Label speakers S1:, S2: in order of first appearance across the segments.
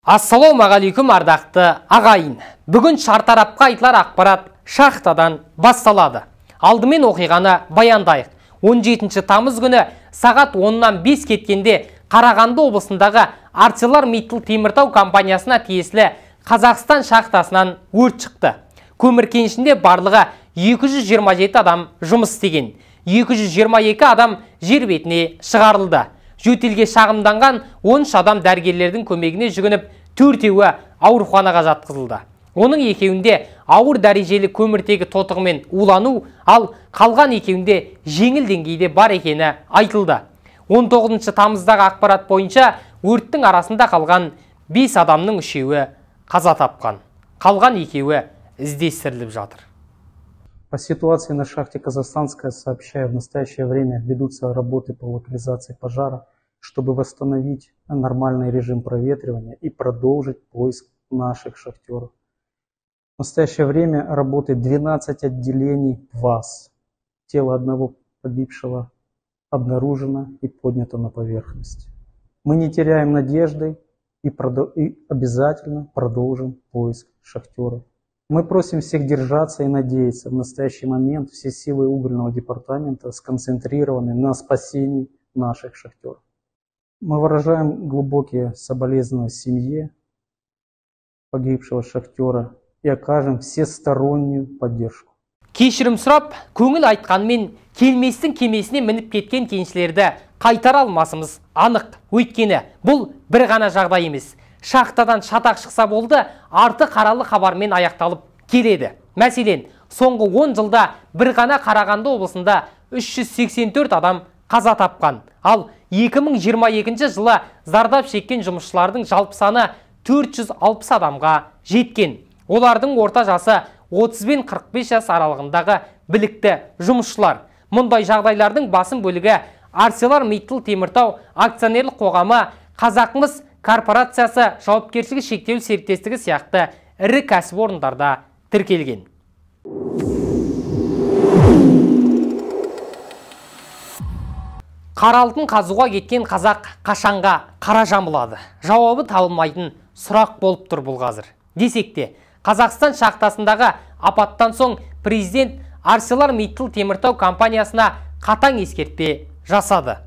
S1: Ассалаумағалейкум ардақты ағайын. Бүгін шартарапқа айтылар ақпарат шахтадан басталады. Алдымен оқиғаны баяндайық. 17 тамыз күні сағат 10-нан 5 кеткенде Қарағанды облысындағы ArcelorMittal теміртау компаниясына тиесілі Қазақстан шахтасынан өрт шықты. Көмір кенішінде барлығы 227 адам жұмыс істеген. 222 адам жер бетіне шығарылды. Жөтелге шағымданған 13 адам дәрігерлердің көмегіне жүгініп, 4-еуі ауруханаға жатқызылды. Оның екеуінде ауыр дәрежелі көміртегі тотығымен улану, ал қалған екеуінде жеңіл деңгейде бар екені айтылды. 19 тамыздағы ақпарат бойынша өрттің арасында қалған 5 адамның 3-еуі қаза тапқан. Қалған 2-еуі іздестіріліп жатыр.
S2: По ситуации на шахте «Казахстанская», сообщаю, в настоящее время ведутся работы по локализации пожара, чтобы восстановить нормальный режим проветривания и продолжить поиск наших шахтеров. В настоящее время работает 12 отделений ВАС. Тело одного погибшего обнаружено и поднято на поверхность. Мы не теряем надежды и обязательно продолжим поиск шахтеров. Мы просим всех держаться и надеяться. В настоящий момент все силы угольного департамента сконцентрированы на спасении наших шахтеров. Мы выражаем глубокие соболезнования семье погибшего шахтера и окажем всестороннюю поддержку.
S1: Кешірім сұрап, көңіл айтқанмен келместің кемесіне мініп кеткен кеншілерді қайтара алмасымыз анық. Өйткені бұл бір ғана жағдай емес. Шахтадан шатақ шықса болды, арты қаралы хабармен аяқталып келеді. Мәселен, соңғы 10 жылда бір ғана Қарағанды облысында 384 адам қаза тапқан. Ал 2022 жылы зардап шеккен жұмысшылардың жалпы саны 460 адамға жеткен. Олардың орта жасы 30 бен 45 жас аралығындағы білікті жұмысшылар. Мұндай жағдайлардың басым бөлігі ArcelorMittal теміртау акционерлік қоғамы, Қазақмыс корпорациясы жауапкершілігі шектеулі серіктестігі сияқты ірі кәсіпорындарда тіркелген. Қара алтын қазуға кеткен қазақ қашанға қара жамылады? Жауабы табылмайтын сұрақ болып тұр бұл қазір. Десек те, Қазақстан шахтасындағы апаттан соң президент ArcelorMittal теміртау компаниясына қатаң ескертпе жасады.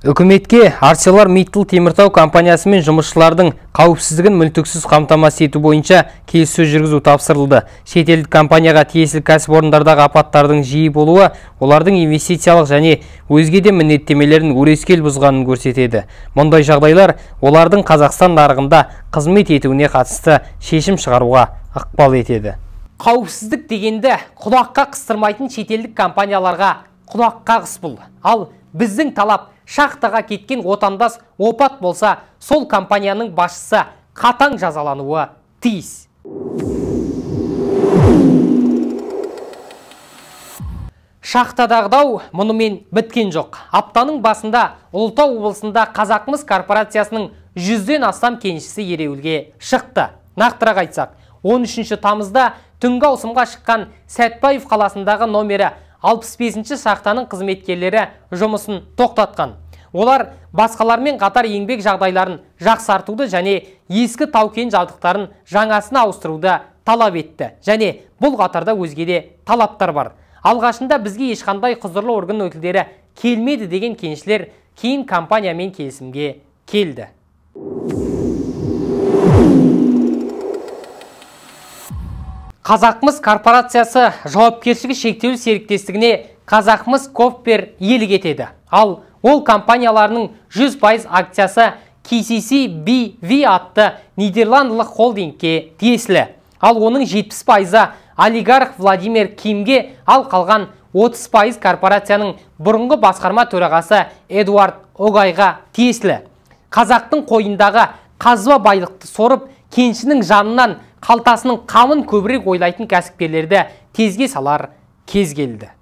S1: Үкіметке ArcelorMittal теміртау компаниясы мен жұмысшылардың қауіпсіздігін мүлтіксіз қамтамасыз ету бойынша келіссөз жүргізу тапсырылды. Шетелдік компанияға тиесілі кәсіпорындардағы апаттардың жиі болуы, олардың инвестициялық және өзге де міндеттемелерін өрескел бұзғанын көрсетеді. Мұндай жағдайлар олардың Қазақстан нарығында қызмет етуіне қатысты шешім шығаруға ықпал етеді. Қауіпсіздік дегенді құлаққа қыстырмайтын шетелдік компанияларға құлаққа қыс бұл. Ал біздің талап шахтаға кеткен отандас опат болса, сол компанияның басшысы қатаң жазалануы тиіс. Шахтадағы дау мұнымен біткен жоқ. Аптаның басында Ұлытау облысында Қазақмыс корпорациясының 100-ден астам кеншісі ереуілге шықты. Нақтырақ айтсақ, 13 тамызда түнгі ауысымға шыққан Сәтбаев қаласындағы номері 65-ші шахтаның қызметкерлері жұмысын тоқтатқан. Олар басқалармен қатар еңбек жағдайларын жақсартуды және ескі тау-кен жабдықтарын жаңасына ауыстыруды талап етті. Және бұл қатарда өзге де талаптар бар. Алғашында бізге ешқандай құзырлы орган өкілдері келмеді деген кеншілер кейін компаниямен келісімге келді. Қазақмыс корпорациясы жауапкершілігі шектеулі серіктестігіне Қазақмыс Коппер иелік етеді. Ал ол компанияларының 100% акциясы KCC-BV атты Нидерландылық холдингке тиесілі. Ал оның 70%-ы олигарх Владимир Кимге, ал қалған 30% корпорацияның бұрынғы басқарма төрағасы Эдуард Огайға тиесілі. Қазақтың қойындағы қазба байлықты сорып, кеншінің жанынан қалтасының қамын көбірек ойлайтын кәсіпкерлерді тезге салар кез келді.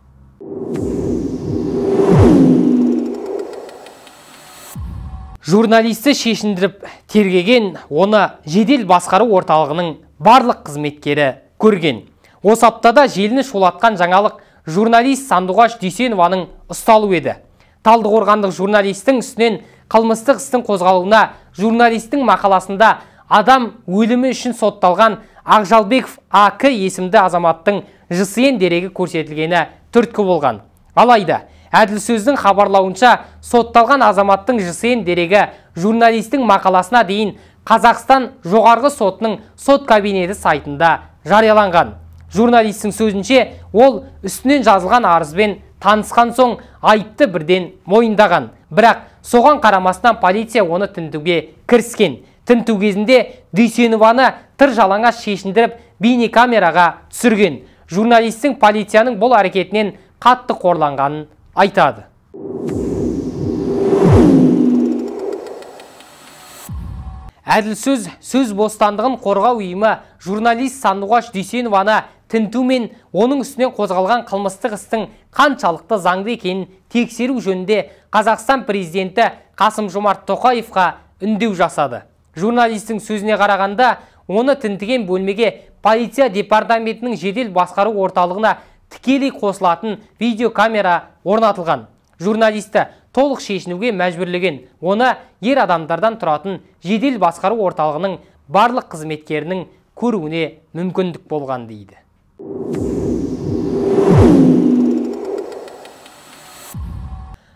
S1: Журналисті шешіндіріп тергеген, оны жедел басқару орталығының барлық қызметкері көрген. Осы аптада желіні шулатқан жаңалық журналист Сандуғаш Дүйсенованың ұсталуы еді. Талдықорғандық журналистің үстінен қылмыстық істің қозғалуына журналистің мақаласында адам өлімі үшін сотталған Ақжалбеков АК есімді азаматтың ЖСН дерегі көрсетілгені түрткі болған. Алайда, Әділсөздің хабарлауынша, сотталған азаматтың ЖСН дерегі журналистің мақаласына дейін Қазақстан жоғарғы сотының сот кабинеті сайтында жарияланған. Журналистің сөзінше, ол үстінен жазылған арызбен танысқан соң айыпты бірден мойындаған. Бірақ соған қарамастан полиция оны тінтуге кіріскен. Тінту кезінде Дүйсенованы тыр жалаңаш шешіндіріп бейнекамераға түсірген. Журналистің полицияның бұл әрекетінен қатты қорланғанын айтады. Әділсөз сөз бостандығын қорғау ұйымы журналист Сандуғаш Дүйсенованы тінту мен оның үстінен қозғалған қылмыстық істің қаншалықты заңды екенін тексеру жөнінде Қазақстан президенті Қасым-Жомарт Тоқаевқа үндеу жасады. Журналистің сөзіне қарағанда, оны тінтіген бөлмеге полиция департаментінің жедел басқару орталығына тікелей қосылатын видеокамера орнатылған. Журналисті толық шешінуге мәжбүрлеген. Оны ер адамдардан тұратын жедел басқару орталығының барлық қызметкерінің көруіне мүмкіндік болған дейді.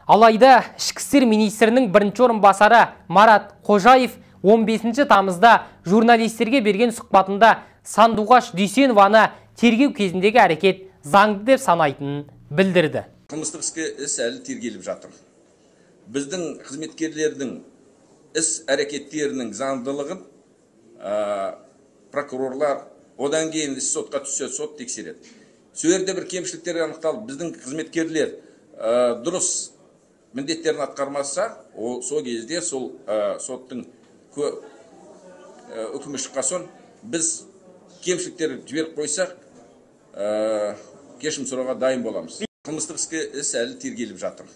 S1: Алайда, ішкі істер министрінің бірінші орынбасары Марат Қожаев 15 тамызда журналистерге берген сұхбатында Сандуғаш Дүйсенованы тергеу кезіндегі әрекет заңды деп санайтынын білдірді.
S3: Қылмыстық іс әлі тергеліп жатыр. Біздің қызметкерлердің іс әрекеттерінің заңдылығын прокурорлар, одан кейін іс сотқа түссе сот тексереді. Сөйерде бір кемшіліктер анықталып, біздің қызметкерлер дұрыс міндеттерін атқармаса, сол кезде сол соттың үкімі шыққан соң біз кемшіліктер жіберіп қойсақ, кешірім сұрауға дайын боламыз. Қылмыстық іс әлі тергеліп жатыр.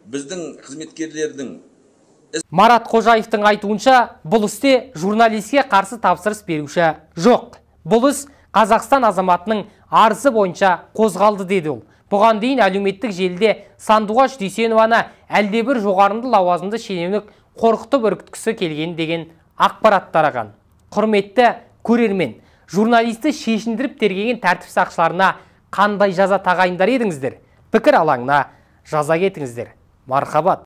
S3: Біздің қызметкерлердің
S1: Марат Қожаевтың айтуынша, бұл істе журналистке қарсы тапсырыс беруші жоқ. Бұл іс Қазақстан азаматының арызы бойынша қозғалды деді ол. Бұған дейін әлеуметтік желіде Сандуғаш Дүйсенованы әлдебір жоғарынды лауазымды шенеунік қорқытып үркіткісі келген деген ақпарат тараған. Құрметті көрермен, журналисті шешіндіріп тергеген тәртіп сақшыларына қандай жаза тағайындар едіңіздер? Пікір алаңына жаза кетіңіздер. Мархабат.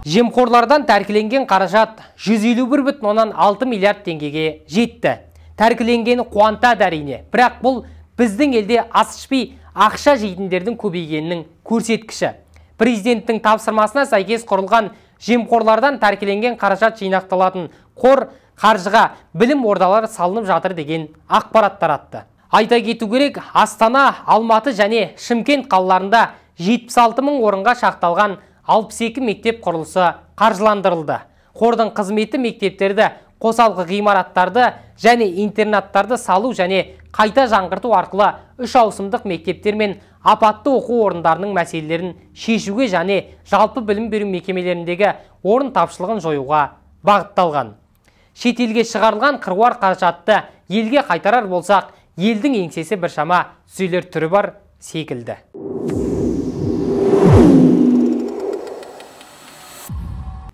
S1: Жемқорлардан тәркіленген қаражат 151,6 миллиард теңгеге жетті. Тәркіленгені қуантады әрине, бірақ бұл біздің елде ас ішпей ақша жейтіндердің көбейгенінің көрсеткіші. Президенттің тапсырмасына сәйкес құрылған жемқорлардан тәркіленген қаражат жинақталатын қор қаржыға білім ордалары салынып жатыр деген ақпарат таратты. Айта кету керек, Астана, Алматы және Шымкент қалаларында 76 мың орынға шақталған 62 мектеп құрылысы қаржыландырылды. Қордың қызметі мектептерді, қосалқы ғимараттарды және интернаттарды салу және қайта жаңғырту арқылы 3 ауысымдық мектептер мен апатты оқу орындарының мәселелерін шешуге және жалпы білім беру мекемелеріндегі орын тапшылығын жоюға бағытталған. Шетелге шығарылған қыруар қаражатты елге қайтарар болсақ, елдің еңсесі біршама түзелер түрі бар секілді.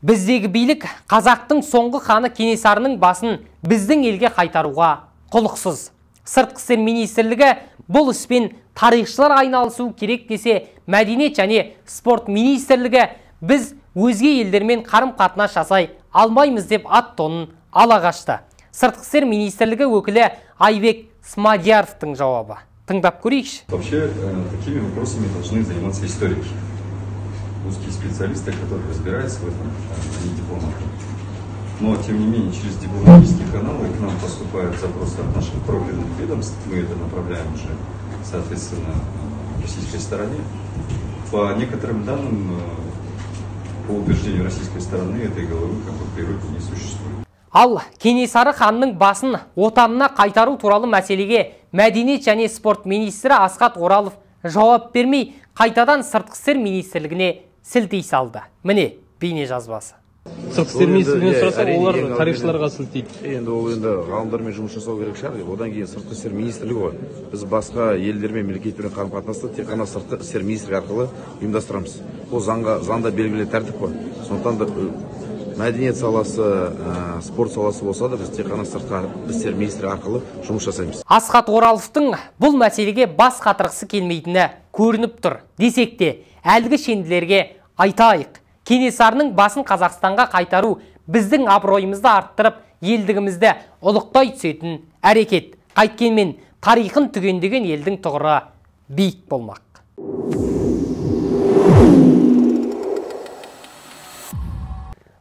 S1: Біздегі билік қазақтың соңғы ханы Кенесарының басын біздің елге қайтаруға құлықсыз. Сыртқы істер министрлігі бұл іспен тарихшылар айналысу керек десе, мәдениет және спорт министрлігі біз өзге елдермен қарым-қатынас жасай алмаймыз деп ат тонын ала қашты. Сыртқы істер министрлігі өкілі Айбек Смадияровтың жауабы. Тыңдап көрейікші.
S4: Вообще, такими вопросами должны заниматься историки. Узкие специалисты, которые разбираются в этом, не дипломаты. Но, тем не менее, через дипломатические каналы к нам поступают запросы от наших профильных ведомств. Мы это направляем уже, соответственно, российской стороне. По некоторым данным, по утверждению российской стороны, этой головы как бы в природе не существует.
S1: Ал Кенесары ханның басын отанына қайтару туралы мәселеге мәдениет және спорт министрі Асхат Оралов жауап бермей, қайтадан сыртқы істер министрлігіне сілтей салды. Міне, бейне жазбасы.
S5: Сыртқы істер министрлігінен сұраса, олар тарихшыларға сілтейді.
S6: Енді ол енді ғалымдармен жұмыс жасау керек шығар. Одан кейін сыртқы істер министрлігі ғой. Біз басқа елдермен, мемлекеттермен қарым-қатынасты тек қана сыртқы істер министрлігі арқылы ұйымдастырамыз. Ол заңда белгілі тәртіп қой. Сондықтан да мәдениет саласы, спорт саласы болса да біз тек қана сыртқы істер министрлігі арқылы жұмыс жасаймыз.
S1: Асхат Ораловтың бұл мәселеге бас қатырғысы келмейтіні көрініп тұр. Десек те, әлгі шенділерге айтайық. Кенесарының басын Қазақстанға қайтару біздің абыройымызды арттырып, елдігімізді ұлықтай түсетін әрекет. Қайткенмен тарихын түгендеген елдің тұғыры биік болмақ.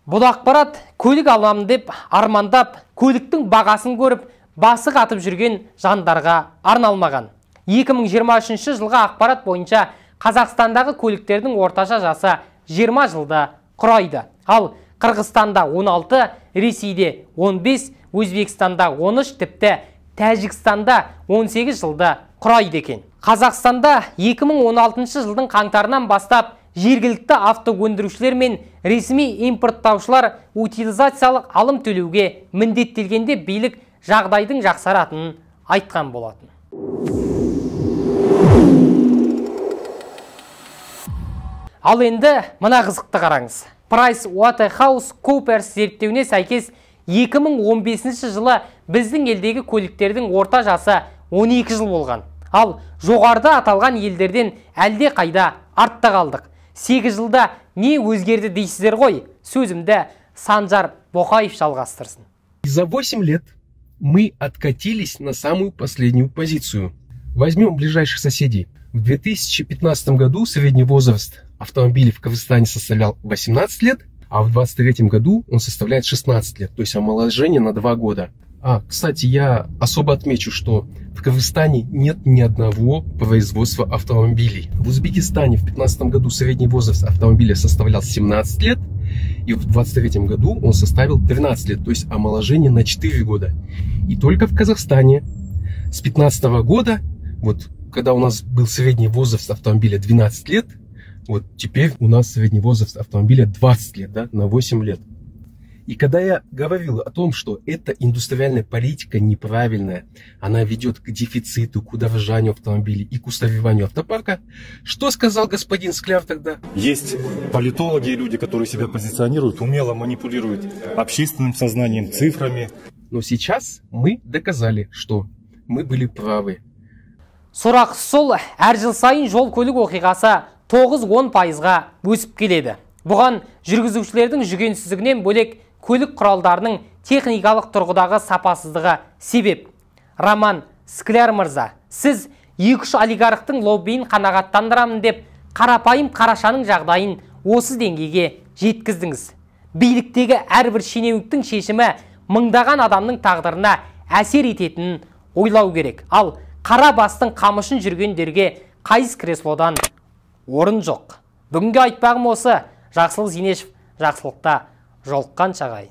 S1: Бұл ақпарат көлік аламын деп армандап, көліктің бағасын көріп, басы қатып жүрген жандарға арналмаған. 2023 жылғы ақпарат бойынша Қазақстандағы көліктердің орташа жасы 20 жылда құрайды. Ал Қырғызстанда 16, Ресейде 15, Өзбекстанда 13, тіпті Тәжікстанда 18 жылда құрайды екен. Қазақстанда 2016 жылдың қаңтарынан бастап жергілікті автоөндірушілер мен ресми импорттаушылар утилизациялық алым төлеуге міндеттелгенде билік жағдайдың жақсаратынын айтқан болатын. Ал енді мына қызықты қараңыз. PricewaterhouseCoopers зерттеуіне сәйкес 2015 жылы біздің елдегі көліктердің орта жасы 12 жыл болған. Ал жоғарыда аталған елдерден әлде қайда артта қалдық. 8 жылда не өзгерді дейсіздер ғой? Сөзімді Санжар Боқаев жалғастырсын.
S7: За 8 лет мы откатились на самую последнюю позицию. Возьмем ближайших соседей. В 2015 году средний возраст автомобилей в Кыргызстане составлял 18 лет, а в 2023 году он составляет 16 лет, то есть омоложение на 2 года. Кстати, я особо отмечу, что в Кыргызстане нет ни одного производства автомобилей. В Узбекистане в 2015 году средний возраст автомобиля составлял 17 лет, и в 2023 году он составил 13 лет, то есть омоложение на 4 года. И только в Казахстане с 2015 года, вот когда у нас был средний возраст автомобиля 12 лет, вот теперь у нас средний возраст автомобиля 20 лет, да, на 8 лет. И когда я говорил о том, что эта индустриальная политика неправильная, она ведет к дефициту, к удорожанию автомобилей и к устареванию автопарка, что сказал господин Скляр тогда?
S8: Есть политологи и люди, которые себя позиционируют, умело манипулируют общественным сознанием, цифрами.
S7: Но сейчас мы доказали, что мы были правы.
S1: Сұрақ сол, әр жыл сайын жол көлік оқиғасы 9-10%-ға өсіп келеді. Бұған жүргізушілердің жүгенсіздігінен бөлек көлік құралдарының техникалық тұрғыдағы сапасыздығы себеп. Роман Скляр мырза, сіз 2-3 олигархтың лоббиін қанағаттандырамын деп қарапайым қарашаның жағдайын осы деңгейге жеткіздіңіз. Биліктегі әрбір шенеуніктің шешімі мыңдаған адамның тағдырына әсер ететінін ойлау керек. Ал қара бастың қамышын жүргендерге қайыс креслодан орын жоқ. Бүгінгі айтпағым осы. Жақсылық Зинешев, жақсылықта жолыққан шағайын.